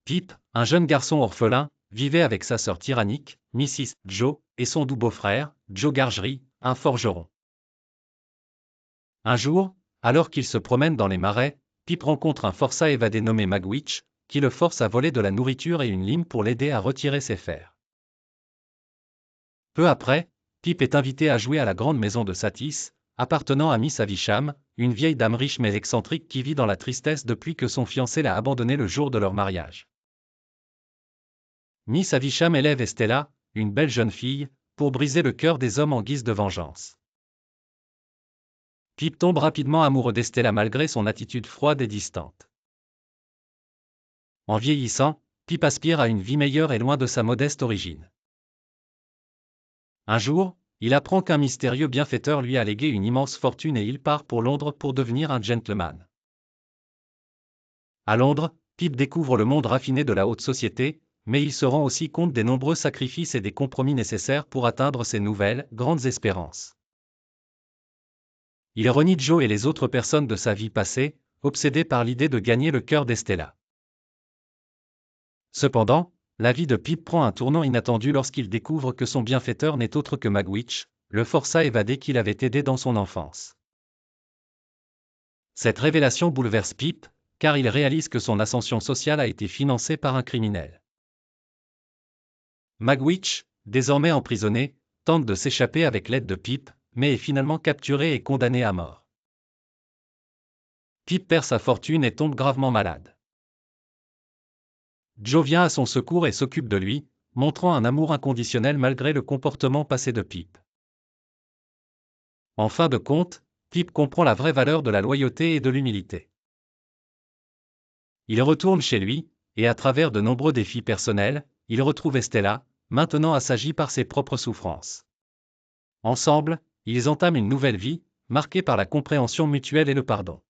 Pip, un jeune garçon orphelin, vivait avec sa sœur tyrannique, Mrs. Joe, et son doux beau-frère, Joe Gargery, un forgeron. Un jour, alors qu'il se promène dans les marais, Pip rencontre un forçat évadé nommé Magwitch, qui le force à voler de la nourriture et une lime pour l'aider à retirer ses fers. Peu après, Pip est invité à jouer à la grande maison de Satis, appartenant à Miss Havisham, une vieille dame riche mais excentrique qui vit dans la tristesse depuis que son fiancé l'a abandonné le jour de leur mariage. Miss Havisham élève Estella, une belle jeune fille, pour briser le cœur des hommes en guise de vengeance. Pip tombe rapidement amoureux d'Estella malgré son attitude froide et distante. En vieillissant, Pip aspire à une vie meilleure et loin de sa modeste origine. Un jour, il apprend qu'un mystérieux bienfaiteur lui a légué une immense fortune et il part pour Londres pour devenir un gentleman. À Londres, Pip découvre le monde raffiné de la haute société, mais il se rend aussi compte des nombreux sacrifices et des compromis nécessaires pour atteindre ses nouvelles, grandes espérances. Il renie Joe et les autres personnes de sa vie passée, obsédé par l'idée de gagner le cœur d'Estella. Cependant, la vie de Pip prend un tournant inattendu lorsqu'il découvre que son bienfaiteur n'est autre que Magwitch, le forçat évadé qu'il avait aidé dans son enfance. Cette révélation bouleverse Pip, car il réalise que son ascension sociale a été financée par un criminel. Magwitch, désormais emprisonné, tente de s'échapper avec l'aide de Pip, mais est finalement capturé et condamné à mort. Pip perd sa fortune et tombe gravement malade. Joe vient à son secours et s'occupe de lui, montrant un amour inconditionnel malgré le comportement passé de Pip. En fin de compte, Pip comprend la vraie valeur de la loyauté et de l'humilité. Il retourne chez lui, et à travers de nombreux défis personnels, il retrouve Estella, maintenant assagie par ses propres souffrances. Ensemble, ils entament une nouvelle vie, marquée par la compréhension mutuelle et le pardon.